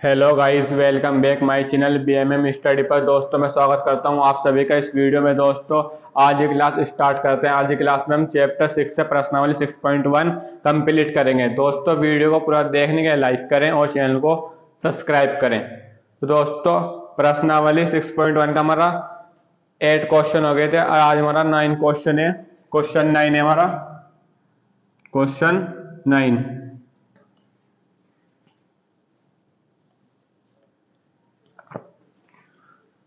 Hello guys, welcome back my channel BMM study पर। दोस्तों मैं स्वागत करता हूं आप सभी का इस वीडियो में। दोस्तों आज की क्लास स्टार्ट करते हैं। आज की क्लास में हम चैप्टर 6 से प्रश्नावली 6.1 कंप्लीट करेंगे। दोस्तों वीडियो को पूरा देखने के लिए लाइक करें और चैनल को सब्सक्राइब करें। तो दोस्तों प्रश्नावली 6.1 का हमारा 8 क्वेश्चन हो गए थे और आज हमारा 9 क्वेश्चन है। क्वेश्चन 9 है हमारा, क्वेश्चन 9।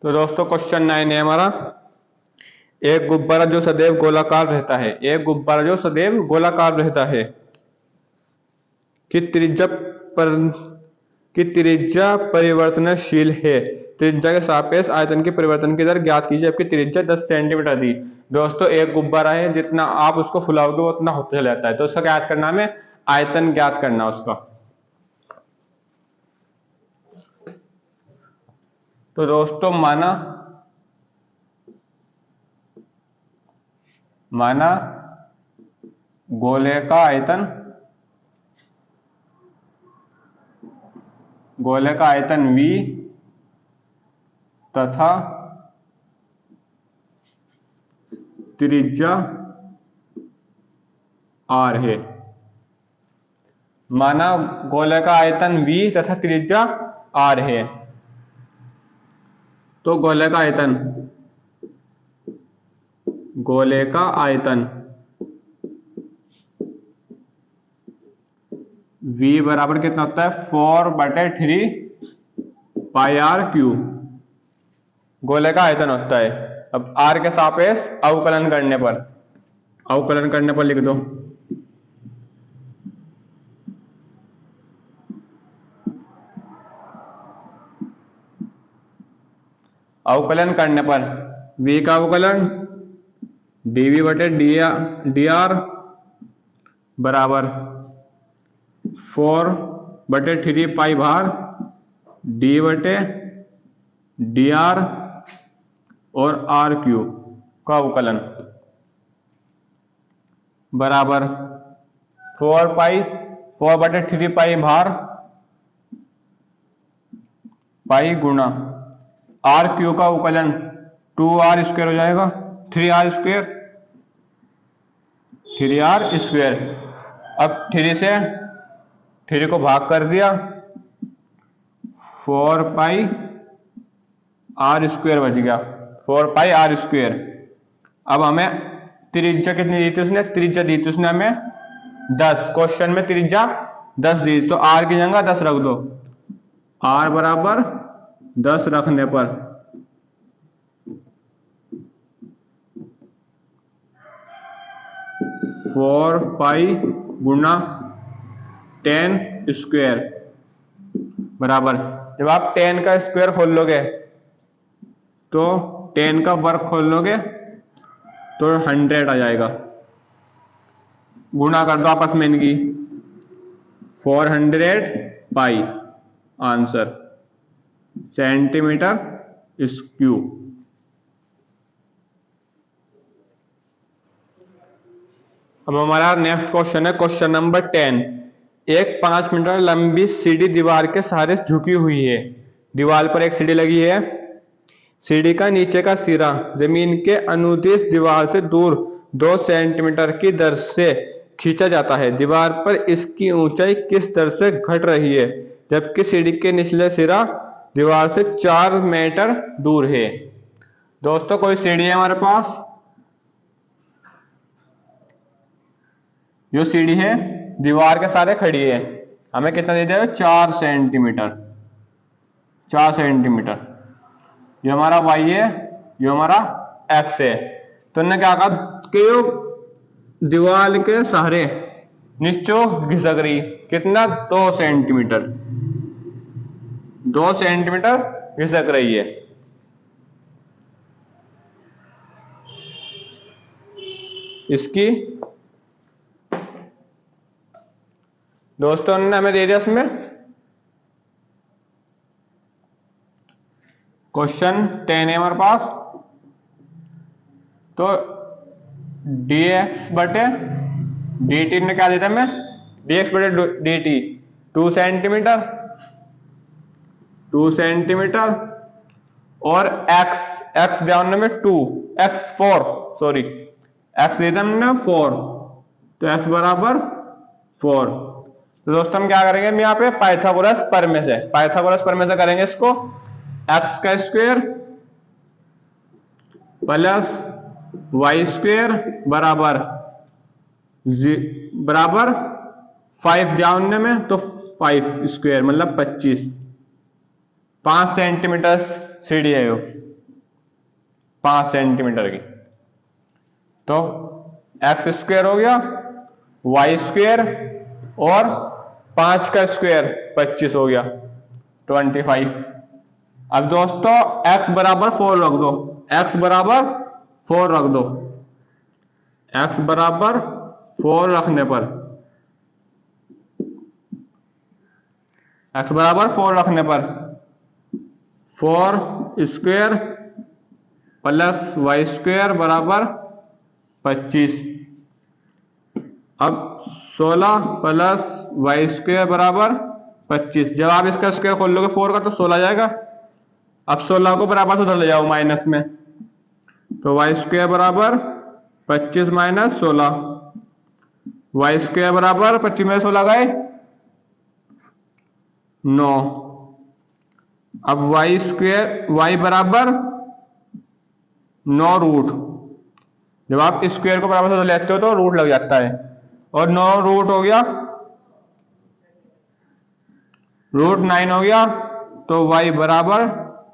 तो दोस्तों क्वेश्चन 9 है हमारा, एक गुब्बारा जो सदैव गोलाकार रहता है, एक गुब्बारा जो सदैव गोलाकार रहता है कि त्रिज्या पर की त्रिज्या परिवर्तनशील है। त्रिज्या के सापेक्ष आयतन के परिवर्तन की दर ज्ञात कीजिए, जबकि त्रिज्या 10 सेंटीमीटर दी। दोस्तों एक गुब्बारा है, जितना आप उसको फुलाओगे वो उतना होता चला जाता है। तो उसका क्या ज्ञात करना, हमें आयतन ज्ञात करना उसका। तो दोस्तों माना गोले का आयतन V तथा त्रिज्या R है। माना गोले का आयतन V तथा त्रिज्या R है। तो गोले का आयतन V बराबर कितना होता है, 4/3 पाई आर क्यूब गोले का आयतन होता है। अब R के सापेक्ष अवकलन करने पर लिख दो। अवकलन करने पर V का अवकलन dV/dr बराबर 4/3 पाई भार d/dr और r क्यूब का अवकलन बराबर 4/3 पाई भार पाई गुणा r क्यूब का अवकलन 2r² हो जाएगा, 3r²। अब 3 से 3 को भाग कर दिया, 4πr² बच गया, 4πr²। अब हमें त्रिज्या कितनी दी थी उसने, त्रिज्या दी थी उसने हमें 10। क्वेश्चन में त्रिज्या 10 दी, तो r की जगह 10 रख दो। r बराबर 10 रखने पर 4π गुणा 10² बराबर, जब आप 10 का स्क्वायर खोल लोगे तो 10 का वर्ग खोल लोगे तो 100 आ जाएगा। गुणा कर दो आपस में इनकी, 400 पाई, आंसर सेंटीमीटर क्यूब। अब हमारा नेक्स्ट क्वेश्चन है, क्वेश्चन नंबर 10। एक 5 मीटर लंबी सीढ़ी दीवार के सहारे झुकी हुई है। दीवार पर एक सीढ़ी लगी है। सीढ़ी का नीचे का सिरा जमीन के अनुदिश दीवार से दूर 2 सेंटीमीटर की दर से खींचा जाता है। दीवार पर इसकी ऊंचाई किस दर से घट रही है, जबकि सीढ़ी के निचले सिरा दीवार से 4 मीटर दूर है। दोस्तों कोई सीढ़ी है हमारे पास, जो सीढ़ी है दीवार के सारे खड़ी है, हमें कितना दे दिया, 4 सेंटीमीटर। ये हमारा y है, ये हमारा x है। तो इन्होंने क्या कहा कि दीवार के सहारे नीचे घिसक रही, कितना, 2 सेंटीमीटर घिसक रही है। इसकी दोस्तों ने हमें दे दिया इसमें क्वेश्चन 10 है हमारे पास। तो dx/dt ने क्या देता है हमें, dx/dt 2 सेंटीमीटर 2 सेंटीमीटर, और x दिया हमने 2, x 4, सॉरी x दिया हमने 4, तो x बराबर 4। तो दोस्तों हम क्या करेंगे, हम यहाँ पे पाइथागोरस प्रमेय से करेंगे इसको। x का स्क्वायर प्लस वाई स्क्वायर बराबर 5 दिया हमने में, तो 5 स्क्वायर मतलब 25। 5 सेंटीमीटर सीढ़ी है, 5 सेंटीमीटर की। तो एक्स स्क्वायर हो गया, वाई स्क्वायर और 5 का स्क्वायर 25 हो गया 25। अब दोस्तों x बराबर 4 रख दो, x बराबर 4 रख दो। x बराबर 4 रखने पर, x बराबर 4 रखने पर 4 स्क्वायर प्लस वाई स्क्वायर बराबर 25। अब 16 प्लस वाई स्क्वायर बराबर 25। जब आप इसका स्क्वायर खोल लोगे 4 का तो 16 जाएगा। अब 16 को बराबर से उधर ले जाओ माइनस में, तो वाई स्क्वायर बराबर 25 माइनस 16, वाई स्क्वायर बराबर 25 में 16 गए 9। अब वाई स्क्वायर, वाई बराबर 9 रूट। जब आप स्क्वायर को बराबर से लेते हो तो रूट लग जाता है, और 9 रूट हो गया, रूट 9 हो गया, तो y बराबर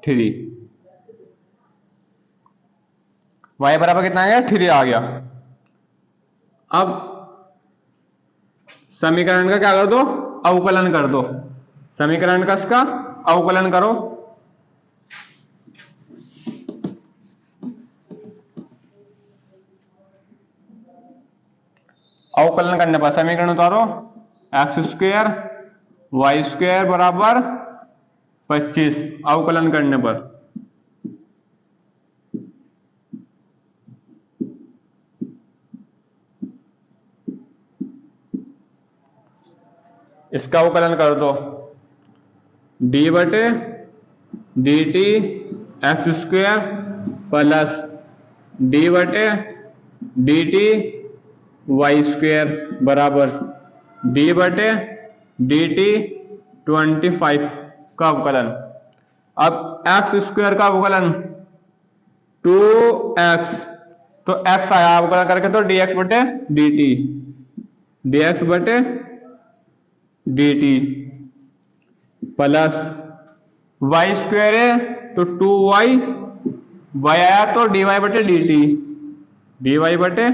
3। y बराबर कितना आ गया, 3 आ गया। अब समीकरण का क्या कर दो, अवकलन कर दो। समीकरण का इसका अवकलन करो। अवकलन करने पर समीकरण उतारो, एक्स स्क्वायर वाई स्क्वायर बराबर 25, अवकलन करने पर इसका अवकलन कर दो, डी बटे D T x square plus D बटे डी टी वाई स्क्वायर बराबर डी बटे डी टी 25 का अवकलन। अब एक्स स्क्वायर का अवकलन 2x, तो x आया अवकलन करके, तो dx बटे dt, dx बटे dt प्लस वाई स्क्वायर है तो 2y, y आया तो dy बटे dt, dy बटे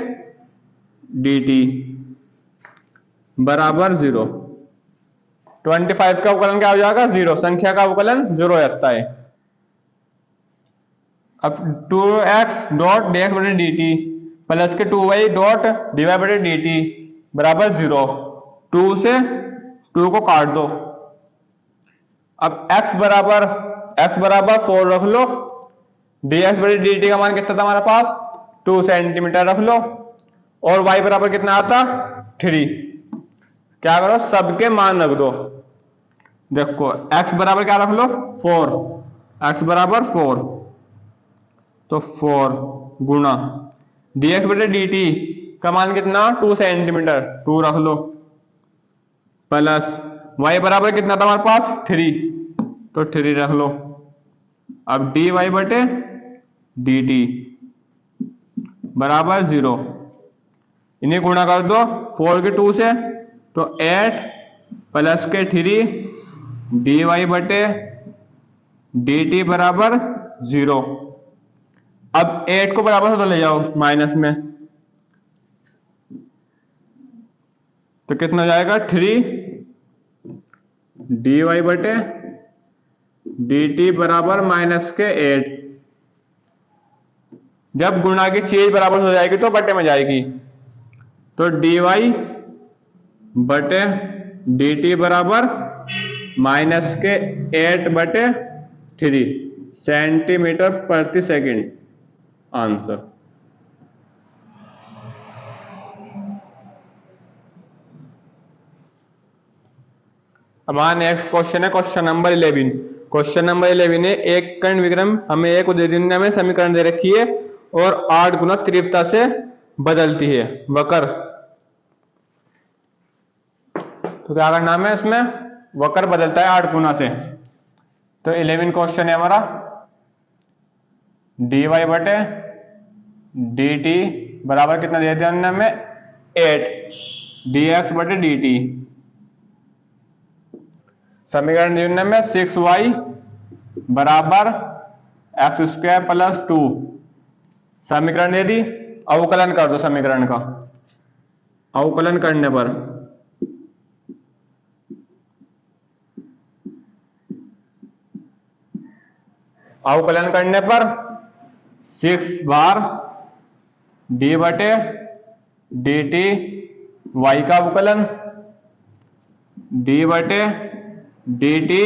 dt बराबर 0। 25 का अवकलन क्या हो जाएगा, 0। संख्या का अवकलन 0 हो जाता है। अब 2x डॉट dx बटे dt प्लस के 2y डॉट dy बटे dt बराबर 0। 2 से 2 को काट दो। अब x बराबर 4 रख लो, dx बटे dt का मान कितना था हमारे पास, 2 सेंटीमीटर रख लो, और y बराबर कितना आता 3। क्या करो, सबके मान रख दो। देखो x बराबर क्या रख लो 4, x बराबर 4, तो 4 गुणा dx बटे dt का मान कितना 2 सेंटीमीटर, 2 रख लो, प्लस y बराबर कितना था हमारे पास 3, तो 3 रख लो। अब dy बटे dt बराबर 0, इन्हें गुणा कर दो 4 के 2 से, तो 8 प्लस के 3 dy बटे dt बराबर 0। अब 8 को बराबर से तो ले जाओ माइनस में, तो कितना जाएगा 3 dy बटे dt बराबर माइनस के 8। जब गुणा की चीज बराबर हो जाएगी तो बटे में जाएगी, तो dy बटे dt बराबर माइनस के 8 बटे 3 सेंटीमीटर प्रति सेकंड आंसर। हमारा नेक्स्ट क्वेश्चन है क्वेश्चन नंबर 11। क्वेश्चन नंबर 11 है, एक कर्ण विक्रम हमें एक उदयदिन में समीकरण दे रखी है और 8 गुना तीव्रता से बदलती है वक्र। तो क्या करना है इसमें, वक्र बदलता है 8 गुना से। तो 11 क्वेश्चन है हमारा, dy बटे dt बराबर कितना दे दिया हमें 8 dx बटे dt। समीकरण दिया में 6y बराबर एक्स स्क्वायर प्लस 2। समीकरण दे दी, अवकलन कर दो समीकरण का। अवकलन करने पर अवकलन करने पर 6 बार डी बटे डी टी वाई का अवकलन डी बटे डी टी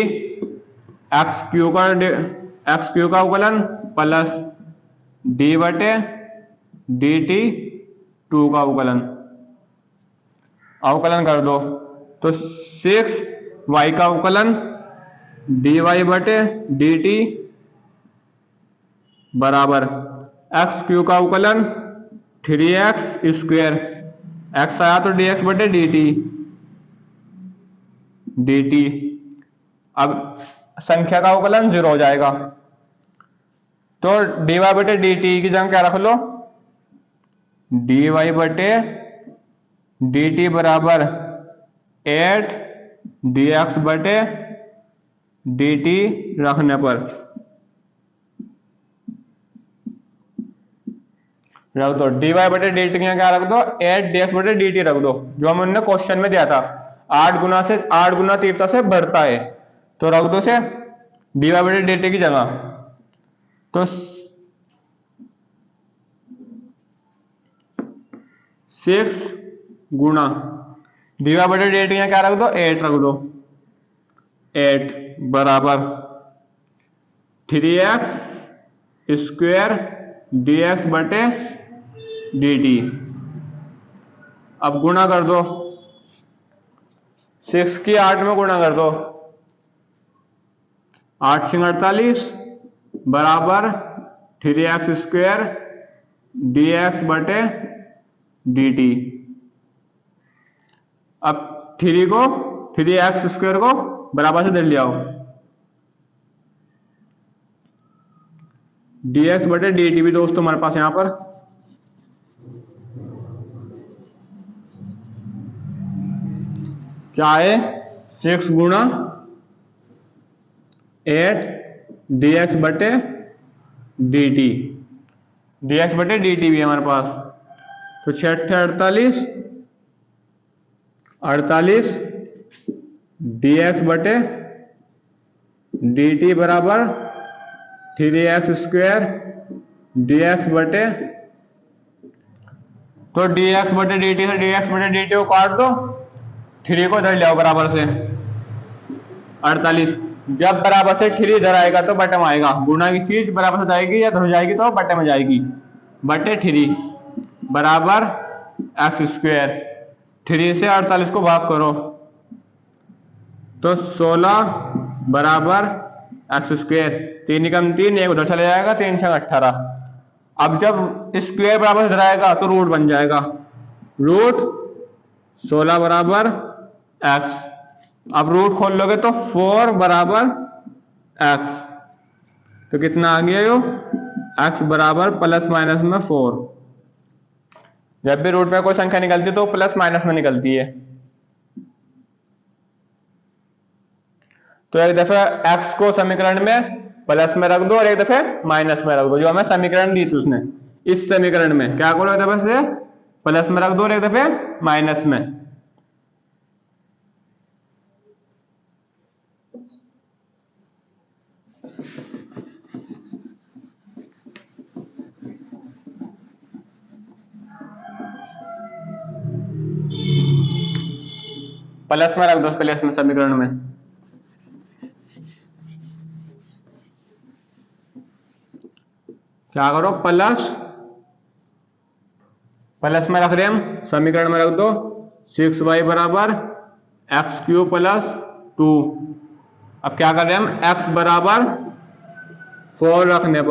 एक्स क्यू का अवकलन प्लस डी बटे डी टी 2 का अवकलन। अवकलन कर दो तो 6 वाई का अवकलन डी वाई बटे डी टी बराबर एक्स क्यू का अवकलन 3x स्क्वायर, एक्स आया तो डी एक्स बटे डी टी। अब संख्या का अवकलन 0 हो जाएगा, तो डी वाई बटे डी टी की जगह क्या रख लो, डी वाई बटे डी टी बराबर 8 डी एक्स बटे डी टी रखने पर रख दो डी वाई बटे डी टी क्या रख दो 8 डी एक्स बटे डी टी रख दो, जो हमने क्वेश्चन में दिया था 8 गुना तीव्रता से बढ़ता है, तो रख दो से डी वाई बटे डी टी की जगह। तो 6 गुना डी वाई बटे डी टी क्या रख दो 8 रख दो, 8 बराबर 3x स्क्वायर डी एक्स बटे डी टी। अब गुणा कर दो, 6 की 8 में गुणा कर दो, 8 से 48 बराबर 3x स्क्वायर डी एक्स बटे डी टी। अब 3x स्क्वायर को बराबर से दे लिया हो, dx बटे dt भी दोस्तों हमारे पास यहां पर क्या है 6 गुणा 8 dx बटे dt, dx बटे dt भी है हमारे पास। तो 6 48 dx बटे dt बराबर 3x स्क्वायर dx बटे, तो dx बटे dt से dx बटे dt को काट दो, 3 को इधर ले आओ बराबर से 48। जब बराबर से 3 इधर आएगा तो बटे में आएगा, गुणा की चीज बराबर से जाएगी या इधर जाएगी तो बटे में जाएगी, बटे 3 बराबर एक्स स्क्वायर। 3 से 48 को भाग करो तो 16 बराबर एक्स स्क्वायर, 3 कम 3 एक उधर चले जाएगा, 3 6 18। अब जब स्क्वायर बराबर इधर आएगा तो रूट बन जाएगा, रूट 16 बराबर एक्स। अब रूट खोल लोगे तो 4 बराबर एक्स, तो कितना आ गया यो एक्स बराबर प्लस माइनस में 4। जब भी रूट में कोई संख्या निकलती है तो प्लस माइनस में निकलती है। तो एक दफे x को समीकरण में प्लस में रख दो और एक दफे माइनस में रख दो, जो हमें समीकरण दी थी उसने। इस समीकरण में क्या करो, एक दफे से प्लस में रख दो और एक दफे माइनस में। प्लस में रख दो, प्लस में समीकरण में क्या करो, प्लस में रख रहे हम, समीकरण में रख दो 6y बराबर एक्स क्यूब प्लस 2। अब क्या कर रहे हैं हम, x बराबर 4 रखने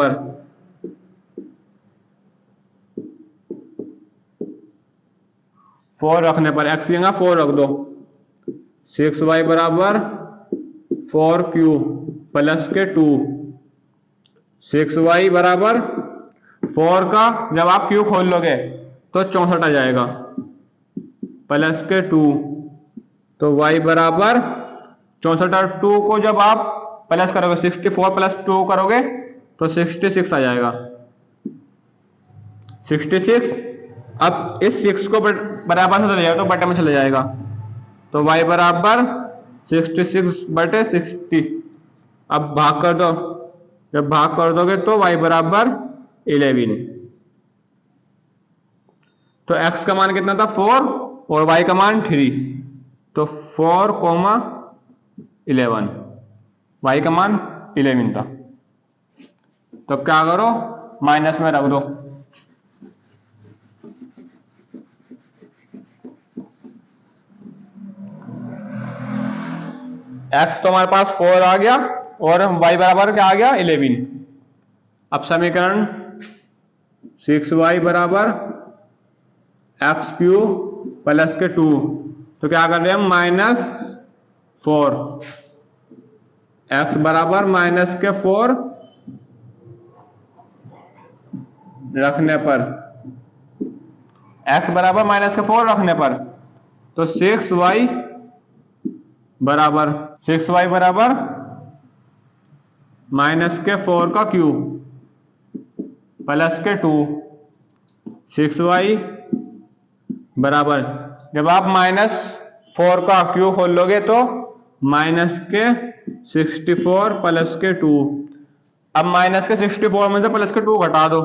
पर x की जगह 4 रख दो, 6y बराबर 4q प्लस के 2, 6y बराबर 4 का जब आप q खोल लोगे तो 64 आ जाएगा प्लस के 2, तो y बराबर 64 और 2 को जब आप प्लस करोगे 64 प्लस 2 करोगे तो 66 आ जाएगा 66। अब इस 6 को बराबर से चले जाएगा तो बटे में चले जाएगा, तो y बराबर 66 बटे 60। अब भाग कर दो, जब भाग कर दोगे तो y बराबर 11। तो x का मान कितना था 4 और y का मान 3, तो 4, 11, y का मान 11 था। तो क्या करो, माइनस में रख दो, x तो हमारे पास 4 आ गया और y बराबर क्या आ गया 11। अब समीकरण 6y बराबर x क्यूब प्लस के 2, तो क्या कर रहे हैं हम, -4, x बराबर माइनस के 4 रखने पर, x बराबर माइनस के 4 रखने पर, तो 6y बराबर माइनस के 4 का क्यूब प्लस के 2, 6y बराबर, जब आप -4 का क्यूब खोल लोगे तो माइनस के 64 प्लस के 2। अब माइनस के 64 में से प्लस के 2 घटा दो,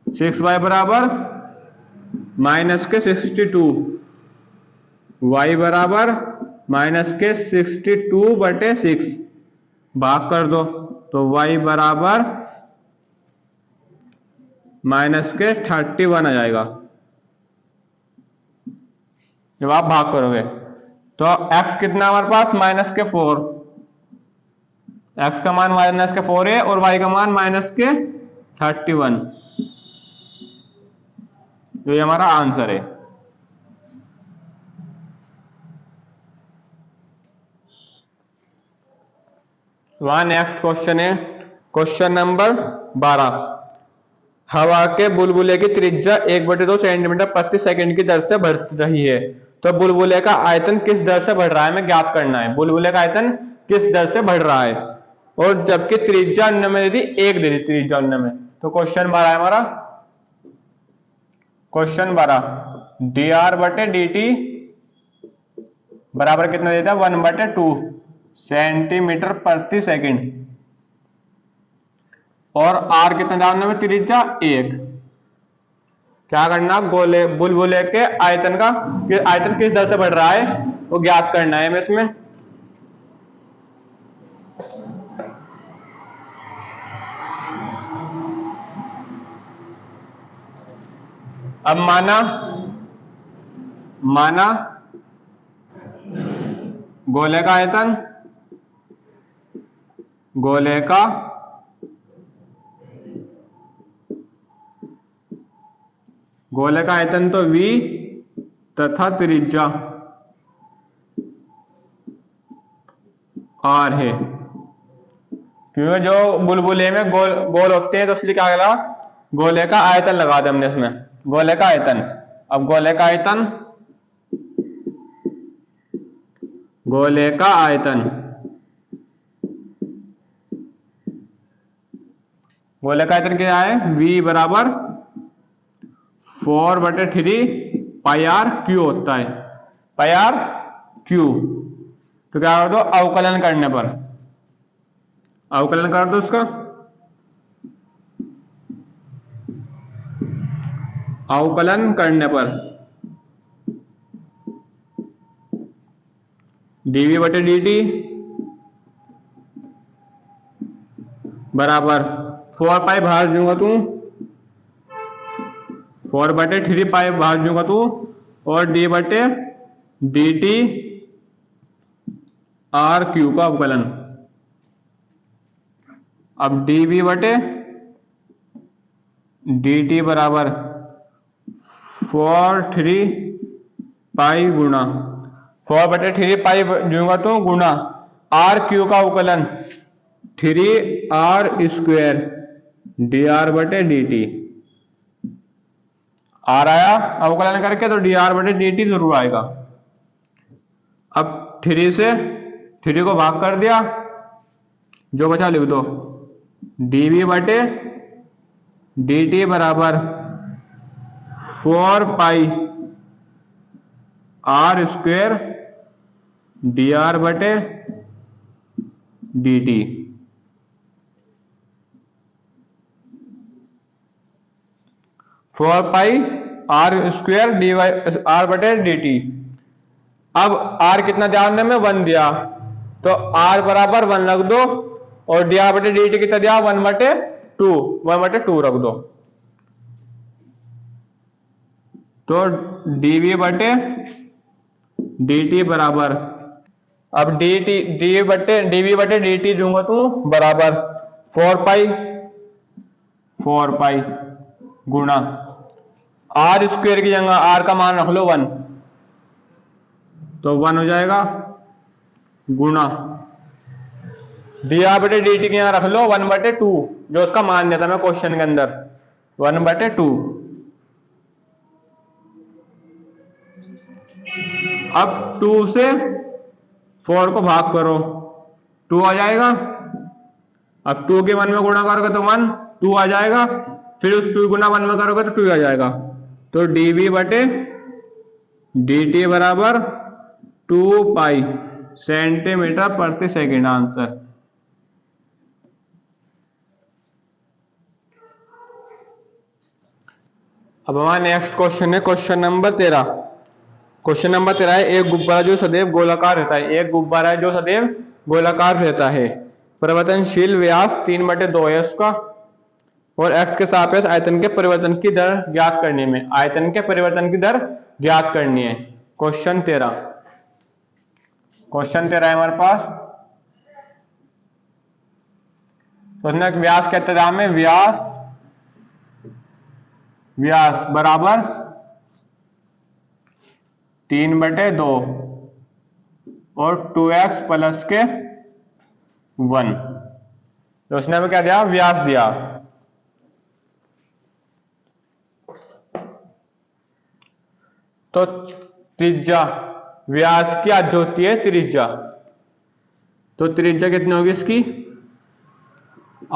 6y बराबर माइनस के 62, y बराबर माइनस के 62 बटे 6, भाग कर दो तो y बराबर माइनस के 31 आ जाएगा। जब आप भाग करोगे तो x कितना हमारे पास -4, x का मान -4 है और y का मान -31, तो ये हमारा आंसर है। वहां नेक्स्ट क्वेश्चन है, क्वेश्चन नंबर 12। हवा के बुलबुले की त्रिज्या 1/2 सेंटीमीटर प्रति सेकंड की दर से बढ़ रही है, तो बुलबुले का आयतन किस दर से बढ़ रहा है हमें ज्ञात करना है। बुलबुले का आयतन किस दर से बढ़ रहा है, और जबकि त्रिज्या अन्य में यदि 1 दे दी, त्रिज्या अन्य में, तो क्वेश्चन 12 है हमारा, क्वेश्चन 12 dr बटे dt बराबर कितना देता है 1/2 सेंटीमीटर प्रति सेकंड, और r कितना जानने में, त्रिज्या 1। क्या करना, गोले बुलबुले के आयतन का, आयतन किस दर से बढ़ रहा है वो ज्ञात करना है हमें इसमें। अब माना गोले का आयतन, गोले का आयतन तो v तथा त्रिज्या r है, क्योंकि जो बुलबुले में गोल होते हैं तो इसलिए क्या लगा, गोले का आयतन लगा दिया हमने इसमें, गोले का आयतन। अब गोले का आयतन क्या है, v बराबर 4/3 पाई r क्यू होता है, पाई r क्यू। तो क्या कर दो, अवकलन करने पर, अवकलन कर दो उसका, अवकलन करने पर dv बटे dt बराबर 4 पाई बाहर दूंगा तू, 4/3 पाई बाहर दूंगा तू, और d बटे dt आर क्यू का अवकलन। अब dv बटे dt बराबर 4/3 पाई गुणा 4/3 पाई दूंगा तो गुणा आर क्यू का अवकलन 3r² dr बटे dt। आर आया अवकलन करके तो dr बटे dt जरूर आएगा। अब 3 से 3 को भाग कर दिया, जो बचा लिख दो, dv बटे dt बराबर 4 पाई r² dr बटे dt। Four pi r² r बटे dt। अब r कितना दिया हमने, 1 दिया, तो r बराबर 1 रख दो और dr बटे dt कितना दिया, 1/2 रख दो। तो dv बटे dt बराबर, अब dv बटे dt दूंगा तो बराबर 4 पाई गुणा r² की जगह r का मान रख लो 1, तो 1 हो जाएगा, गुणा dr बटे dt के यहाँ रख लो 1/2, जो उसका मान दिया था मैं क्वेश्चन के अंदर, 1/2। अब 2 से 4 को भाग करो, 2 आ जाएगा। अब 2 के 1 में गुणा करोगे तो 1, 2 आ जाएगा, फिर उस 2 गुना 1 में करोगे तो 2 आ जाएगा। तो dv बटे dt बराबर 2 पाई सेंटीमीटर प्रति सेकंड आंसर। अब हमारा नेक्स्ट क्वेश्चन है क्वेश्चन नंबर 13। क्वेश्चन नंबर 13 है, एक गुब्बारा जो सदैव गोलाकार रहता है, एक गुब्बारा जो सदैव गोलाकार रहता है, परिवर्तनशील व्यास 3/2 है उसका, और x के सापेक्ष आयतन के परिवर्तन की दर ज्ञात करने में, आयतन के परिवर्तन की दर ज्ञात करनी है। क्वेश्चन 13 है हमारे पास। तो व्यास कहते हैं हमें, व्यास बराबर 3/2 और 2x प्लस के 1। तो उसने हमें क्या दिया, व्यास दिया। तो त्रिज्या, व्यास की आधी होती है त्रिज्या, तो त्रिज्या कितनी होगी इसकी,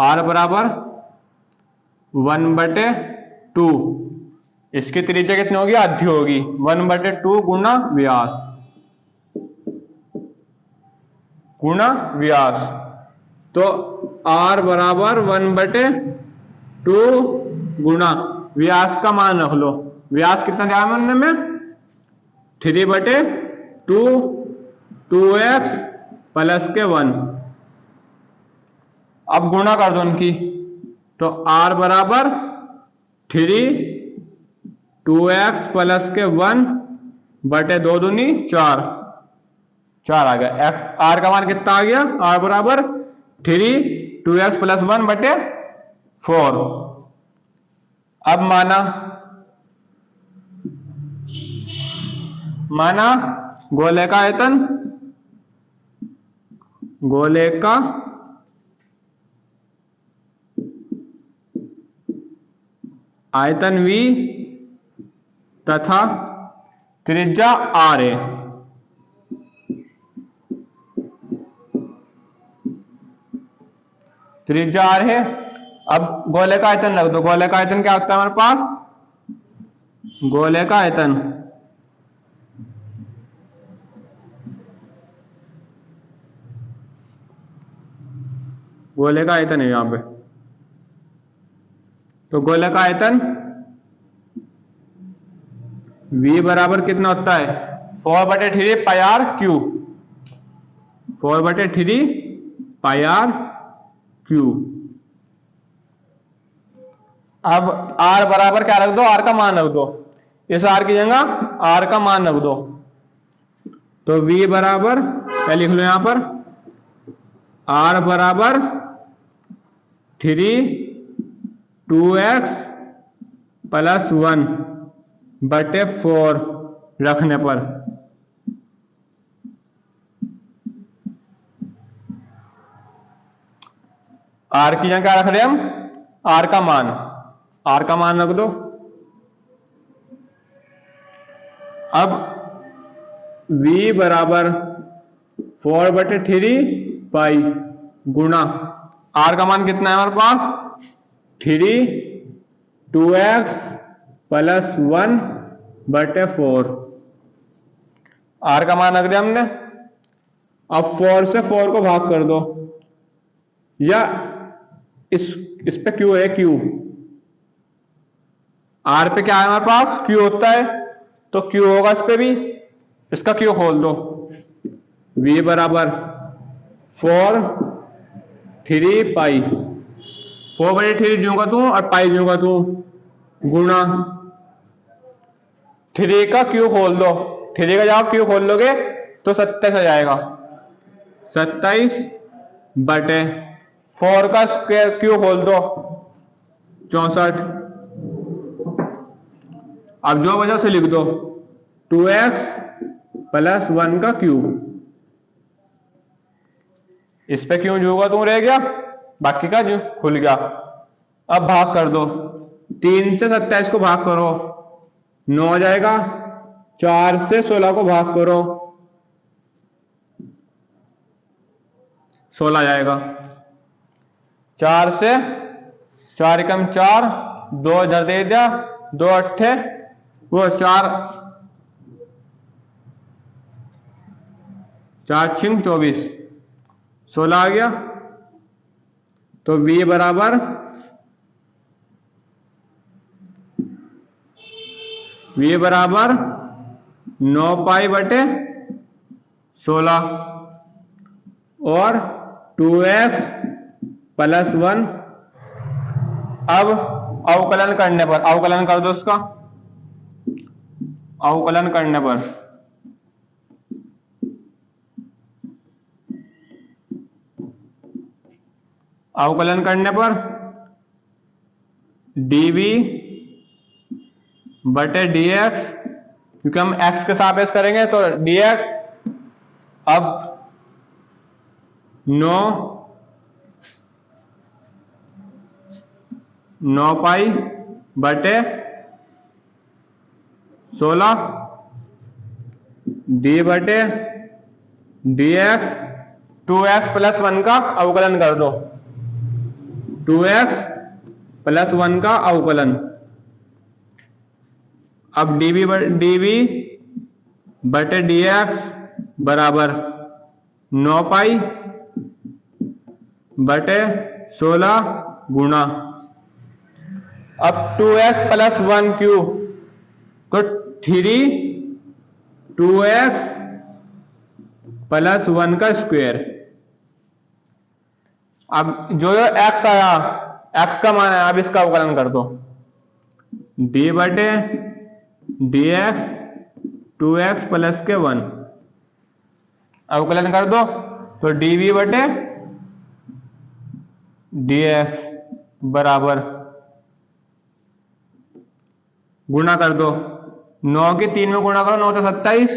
r बराबर 1/2, इसकी त्रिज्या कितनी होगी, आधी होगी, 1/2 गुना व्यास। तो r बराबर 1/2 गुना व्यास का मान रख लो, व्यास कितना दिया हमने में, 3/2 2x प्लस के 1। अब गुणा कर दो उनकी, तो r बराबर 3 2x प्लस के 1/2 दूनी 4 आ गया। r का मान कितना आ गया, r बराबर 3 2x प्लस 1/4। अब माना गोले का आयतन v तथा त्रिज्या r है। त्रिज्या r है। अब गोले का आयतन रख दो, गोले का आयतन क्या होता है हमारे पास, गोले का आयतन है यहां पे। तो गोले का आयतन v बराबर कितना होता है, 4/3 पाई r क्यूब, 4/3 पाई r क्यूब। अब r बराबर क्या रख दो, r का मान रख दो, इस r की जगह r का मान रख दो, तो v बराबर क्या लिख लो यहां पर, r बराबर 3 2x प्लस 1 बटे 4 रखने पर r की जगह क्या रख रहे हैं हम, r का मान रख दो। अब v बराबर 4 बटे 3 पाई गुणा r का मान कितना है हमारे पास 3 2x प्लस 1 बटे 4, r का मान रख दिया हमने। अब 4 से 4 को भाग कर दो, या इस पे q है, q r पे क्या है हमारे पास q होता है, तो q होगा इस पे भी, इसका q खोल दो, v बराबर 4 3 पाई, 4 बटे 3 दूंगा तू और पाई दूंगा तू, गुणा 3 का q खोल दो, 3 का जब q खोल लोगे तो 27 आ जाएगा, 27 बटे 4 का स्क्वायर q खोल दो 64। अब जो वजह से लिख दो 2x प्लस 1 का क्यूब, इस पे क्यों जोगा तू रह गया, बाकी का जो खुल गया। अब भाग कर दो, 3 से 27 को भाग करो 9 आ जाएगा, 4 से 16 को भाग करो 16 आ जाएगा, 4 से 4 एकम 4, 2 इधर दे दिया, 2 अट्ठे वो 4 4 छिंग 24, 16 आ गया। तो v बराबर v बराबर 9 पाई बटे 16 और 2x प्लस 1। अब अवकलन करने पर, अवकलन कर दो उसका, अवकलन करने पर dv बटे dx, क्योंकि हम x के सापेक्ष करेंगे तो dx, अब 9 पाई बटे 16 d बटे dx, 2x प्लस 1 का अवकलन कर दो, 2x प्लस 1 का अवकलन। अब dv बटे dx बराबर 9 पाई बटे 16 गुणा, अब 2x प्लस 1 क्यूब तो 3 2x प्लस 1 का स्क्वायर। अब जो x आया, x का मान है, अब इसका अवकलन कर दो, d बटे dx 2x प्लस के 1 अवकलन कर दो, तो dv बटे dx बराबर गुणा कर दो, 9 के 3 में गुणा करो, 9 तो 27,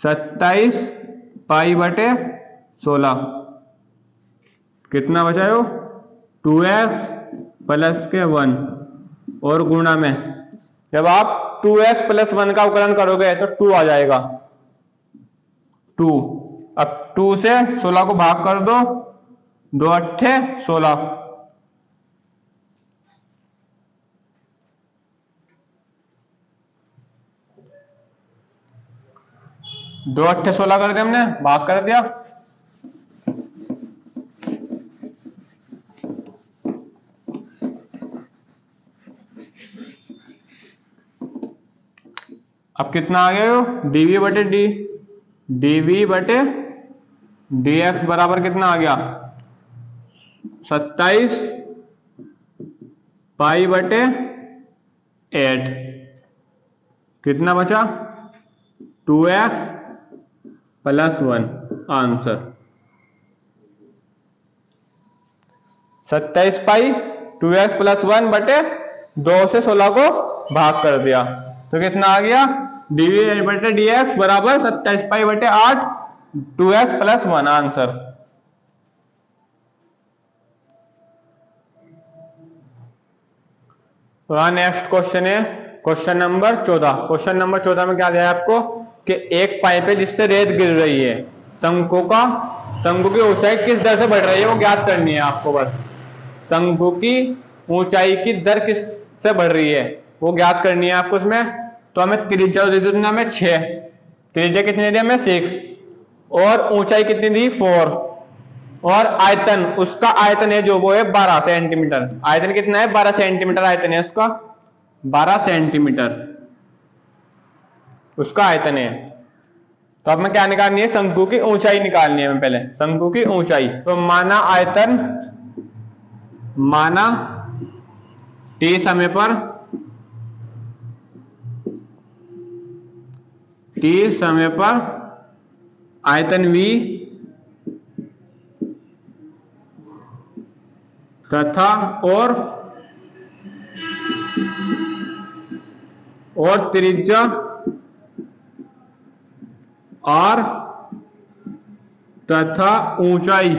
27 पाई बटे 16, कितना बचा हो 2x प्लस के 1 और गुणा में जब आप 2x प्लस 1 का अवकलन करोगे तो 2 आ जाएगा 2। अब 2 से 16 को भाग कर दो, 2 अट्ठे 16, 2 अट्ठे 16 कर दिया हमने, भाग कर दिया। अब कितना आ गया dv बटे dv बटे dx बराबर कितना आ गया 27 पाई बटे 8, कितना बचा 2x +1 आंसर। 27 पाई 2x + 1 बटे 2 से 16 को भाग कर दिया तो कितना आ गया, dv बटे dx बराबर 27 पाई बटे 8 2x + 1 आंसर। तो नेक्स्ट क्वेश्चन है क्वेश्चन नंबर 14। क्वेश्चन नंबर 14 में क्या दिया है आपको कि एक पाइप है जिससे रेत गिर रही है, शंकु की ऊंचाई किस दर से बढ़ रही है वो ज्ञात करनी है आपको। बस शंकु की ऊंचाई की दर किस से बढ़ रही है वो ज्ञात करनी है आपको। इसमें तो हमें त्रिज्या दे दी हमें 6, त्रिज्या कितनी दी हमें 6 और ऊंचाई कितनी दी 4 और आयतन, उसका आयतन है जो वो है 12 सेंटीमीटर। आयतन कितना है 12 सेंटीमीटर आयतन है उसका, 12 सेंटीमीटर उसका आयतन है। तो अब हमें क्या निकालनी है, शंकु की ऊंचाई निकालनी है हमें पहले, शंकु की ऊंचाई। तो माना आयतन, माना t समय पर, t समय पर आयतन v तथा और त्रिज्या r तथा ऊंचाई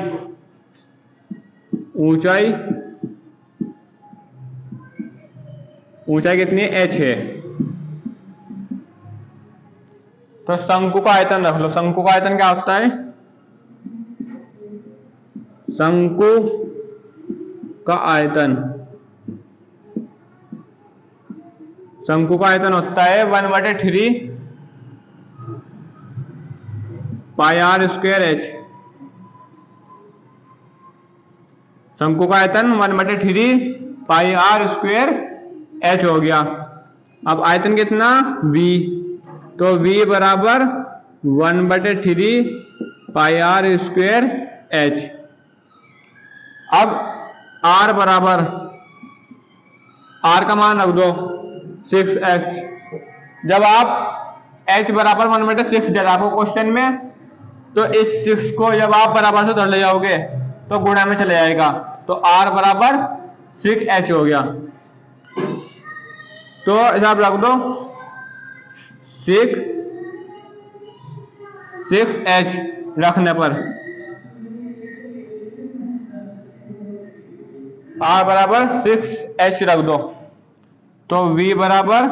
कितनी है h है। तो शंकु का आयतन रख लो, शंकु का आयतन क्या होता है, शंकु का आयतन, शंकु का आयतन होता है 1/3 πr² h। शंकु का आयतन 1/3 πr² h हो गया। अब आयतन कितना v, तो v बराबर 1/3 πr² h। अब r बराबर, r का मान रख दो 6h। जब आप h बराबर 1/6 दिया आपको क्वेश्चन में, तो इस 6 को जब आप बराबर से उधर ले जाओगे तो गुणा में चले जाएगा, तो r बराबर 6h हो गया। तो हिसाब रख दो 6h रखने पर r बराबर 6h रख दो, तो v बराबर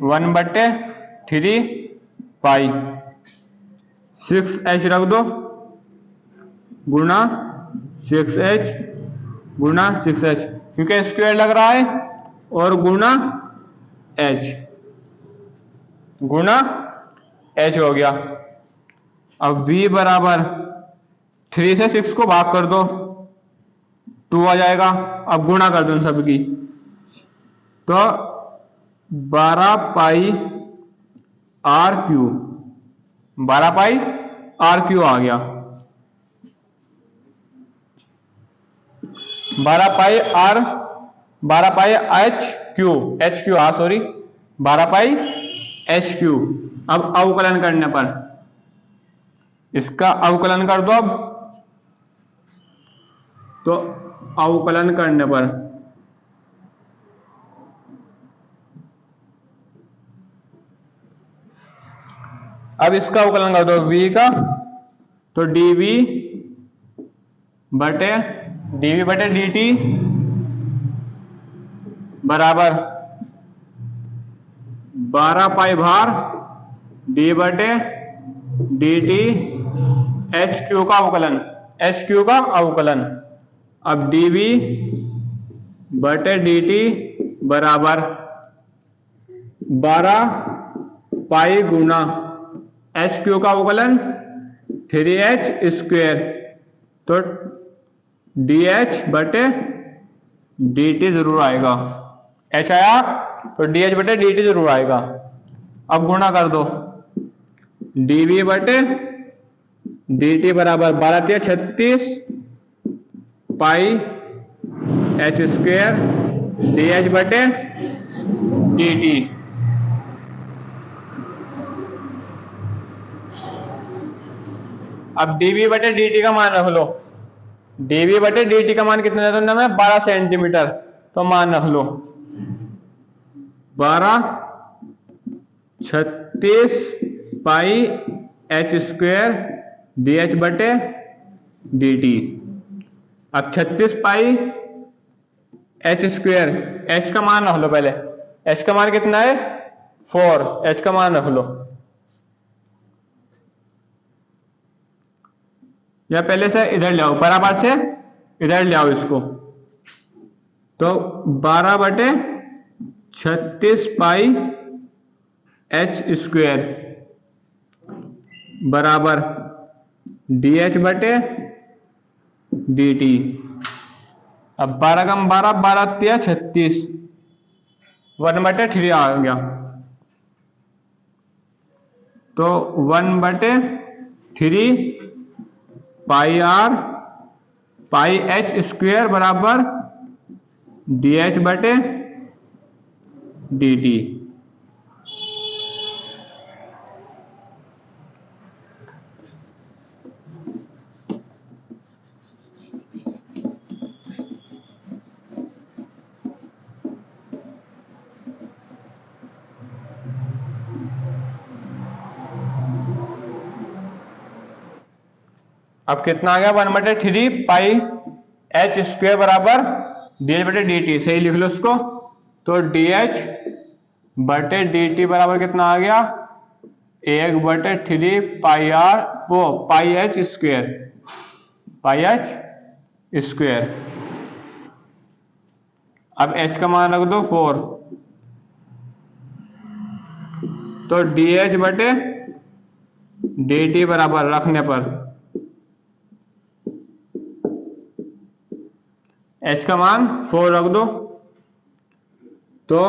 1/3 पाई 6h रख दो गुणा 6h गुणा 6h, क्योंकि स्क्वायर लग रहा है, और गुणा h हो गया। अब v बराबर 3 से 6 को भाग कर दो 2 आ जाएगा। अब गुणा कर दो सबकी, तो 12 पाई r³ 12 पाई r³ आ गया, 12 पाई h³ हाँ सॉरी 12 पाई h³। अब अवकलन करने पर, इसका अवकलन कर दो। तो अवकलन करने पर अब इसका अवकलन कर दो v का, तो dv बटे dt बराबर 12 पाई भार d बटे dt h³ का अवकलन। अब dv बटे dt बराबर 12 पाई गुना h³ का अवकलन 3h², तो dh बटे dt जरूर आएगा, h आया तो dh बटे dt जरूर आएगा। अब गुणा कर दो dv बटे dt बराबर 12 × 36 पाई h² dh बटे dt। अब dv बटे dt का मान रख लो। dv बटे dt का मान कितना देता हूं मैं? 12 सेंटीमीटर। तो मान रख लो 12 36 पाई h स्क्वायर dh बटे dt। अब 36 पाई h स्क्वायर, h का मान रख लो पहले। h का मान कितना है? 4। h का मान रख लो, या पहले से इधर ले आओ, बराबर से इधर ले आओ इसको। तो 12 बटे 36 पाई h स्क्वायर बराबर dh बटे dt। अब 12 कम 12, 12 तिया 36, 1 बटे 3 आ गया। तो 1 बटे 3 पाई r पाई h स्क्वायर बराबर dh बटे dt। अब कितना आ गया? 1 बटे 3 पाई h स्क्वायर बराबर dh बटे dt। सही लिख लो इसको। तो dh बटे dt बराबर कितना आ गया? 1 बटे 3 पाई r वो पाई h स्क्वायर, पाई h स्क्वायर। अब h का मान रख दो 4। तो dh बटे dt बराबर रखने पर h का मान 4 रख दो। तो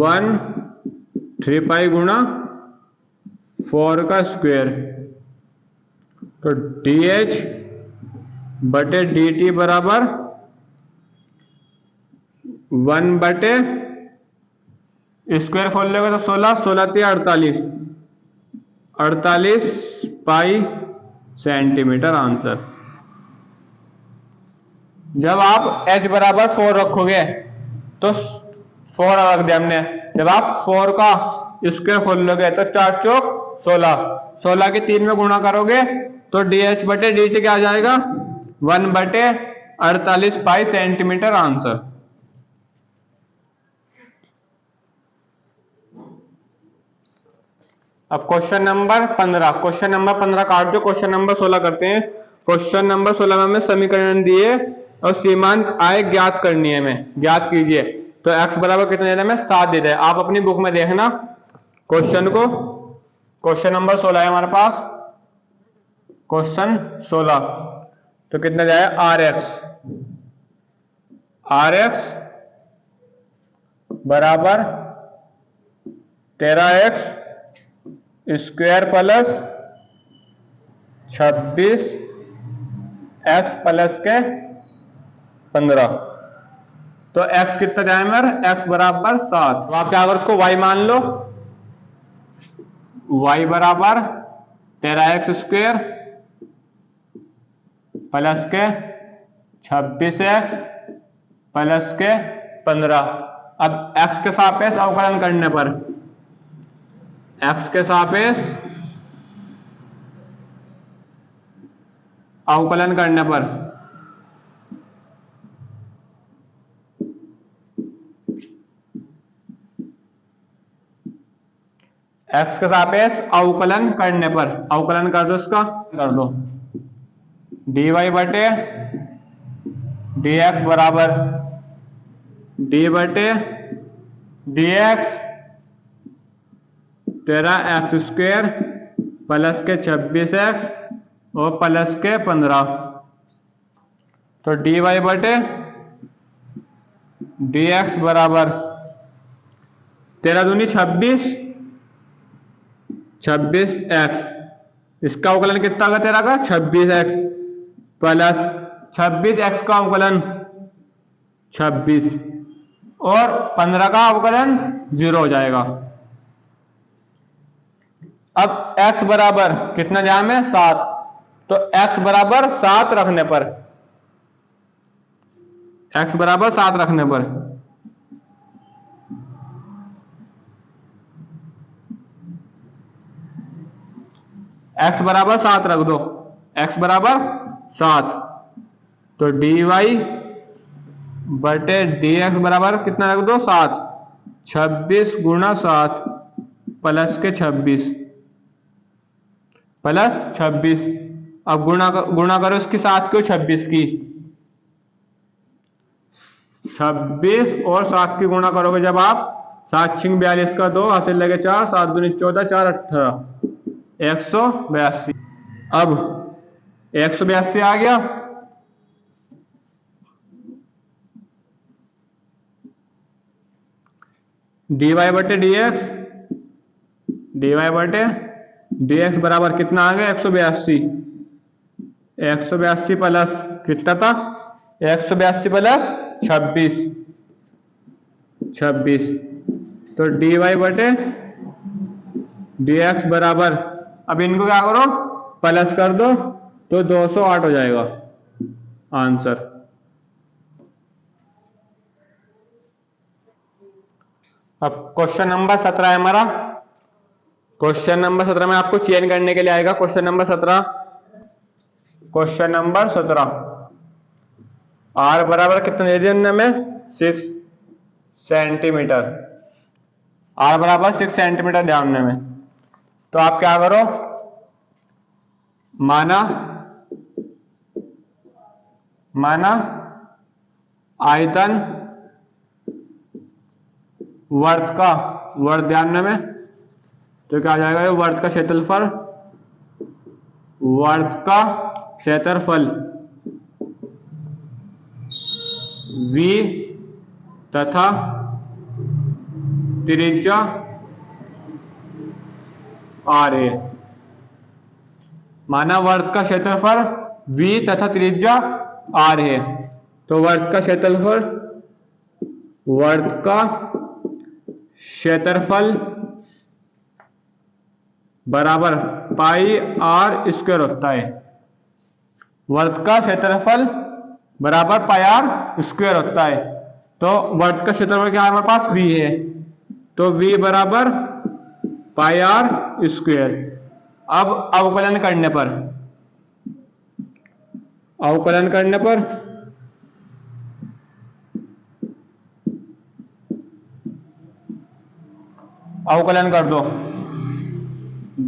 1 3 पाई गुणा 4 का स्क्वायर। तो dh बटे dt बराबर 1 बटे स्क्वायर खोल लेगा तो 16, 16 तिया 48, 48 पाई सेंटीमीटर आंसर। जब आप h बराबर 4 रखोगे तो 4 रख दिया हमने। जब आप 4 का स्क्वायर खोल लोगे तो 4 चौक 16, 16 के 3 में गुणा करोगे तो dh बटे dt क्या आ जाएगा? 1 बटे 48 पाई सेंटीमीटर आंसर। अब क्वेश्चन नंबर 15, क्वेश्चन नंबर 15 काट दो, क्वेश्चन नंबर 16 करते हैं। क्वेश्चन नंबर 16 में हमें समीकरण दिए और सीमांत आय ज्ञात करनी है, हमें ज्ञात कीजिए। तो x बराबर कितना दे रहा है? हमें 7 दे रहा है। आप अपनी बुक में देखना क्वेश्चन को। क्वेश्चन नंबर 16 है हमारे पास, क्वेश्चन 16। तो कितना जाए? rx बराबर 13x square plus 26 x plus के 15। तो x कितना जाए मेरा? x बराबर 7। तो आप क्या अगर उसको y मान लो, y बराबर 13x स्क्वायर प्लस के 26x प्लस के 15। अब x के सापेक्ष अवकलन करने पर, x के सापेक्ष अवकलन करने पर x के सापेक्ष अवकलन करने पर, अवकलन कर दो, इसका कर दो dy बटे dx बराबर d बटे dx 13x स्क्वायर प्लस के 26x और प्लस के 15। तो dy बटे dx बराबर 13 दूनी 26, 26x। इसका अवकलन कितना होगा? 13 का 26x प्लस 26x का अवकलन 26 और 15 का अवकलन 0 हो जाएगा। अब x बराबर कितना ध्यान में 7, तो x बराबर 7 रखने पर, x बराबर 7 रखने पर x बराबर 7 रख दो, x बराबर 7, तो dy बटे dx बराबर कितना रख दो 7, 26 गुणा 7 प्लस के 26 प्लस 26। अब गुणा करो इसकी 7 की 26 की, 26 और 7 की गुणा करोगे जब आप, 7 छिंग 42 का 2 हासिल लगे 4, 7 दूनी 14, 4 18, 182। अब 182 आ गया, dy बटे dx, dy बटे dx बराबर कितना आ गया 182, 182 प्लस कितना था 182 प्लस 26, 26, तो dy बटे dx बराबर, अब इनको क्या करो प्लस कर दो तो 208 हो जाएगा आंसर। अब क्वेश्चन नंबर 17 है हमारा। क्वेश्चन नंबर 17 में आपको चेंज करने के लिए आएगा। Question number 17, question number 17, r बराबर कितना दे दिया हमें 6 सेंटीमीटर, r बराबर 6 सेंटीमीटर जानने में, तो आप क्या करो, माना आयतन वर्त का, वर्त जानने में, तो क्या आ जाएगा ये वर्त का क्षेत्रफल, वर्त का क्षेत्रफल v तथा त्रिज्या r है। माना वर्त का क्षेत्रफल v तथा त्रिज्या r है, तो वर्त का क्षेत्रफल, वर्त का क्षेत्रफल बराबर पाई आर स्क्वायर होता है। वर्त का क्षेत्रफल बराबर पाई आर स्क्वायर होता है, तो वर्त का क्षेत्रफल क्या है हमारे पास v है, तो v बराबर पाई आर स्क्वायर। अब अवकलन करने पर, अवकलन करने पर अवकलन कर दो,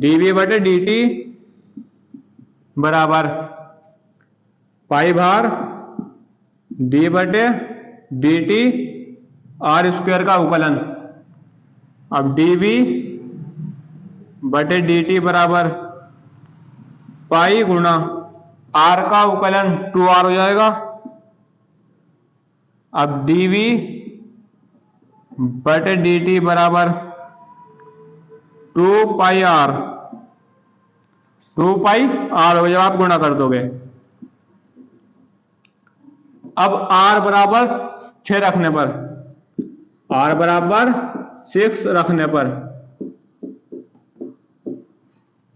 dv बटे dt बराबर पाई भार d बटे dt आर स्क्वायर का अवकलन। अब dv बटे dt बराबर पाई गुणा r का अवकलन 2r हो जाएगा। अब dv बटे dt बराबर 2 पाई r, 2 पाई r हो, जब आप गुणा कर दोगे। अब r बराबर 6 रखने पर, r बराबर 6 रखने पर,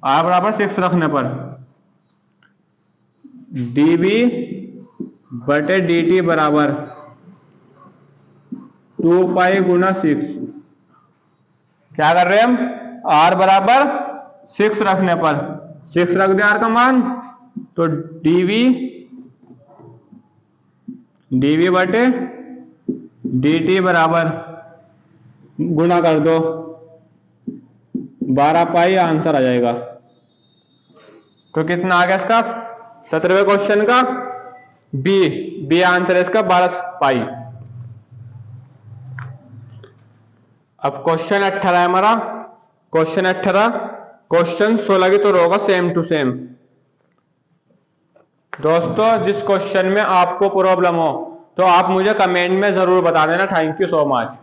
r बराबर 6 रखने पर dv बटे dt बराबर 2 पाई गुना 6। क्या कर रहे हैं हम, r बराबर 6 रखने पर, 6 रख दिया r का मान, तो dv बटे dt बराबर गुणा कर दो 12 पाई, आंसर आ जाएगा। तो कितना आ गया इसका 17वें क्वेश्चन का बी आंसर है इसका 12 पाई। अब क्वेश्चन 18 है हमारा। क्वेश्चन 18, क्वेश्चन 16 की तो होगा सेम टू सेम। दोस्तों जिस क्वेश्चन में आपको प्रॉब्लम हो तो आप मुझे कमेंट में जरूर बता देना। Thank you so much.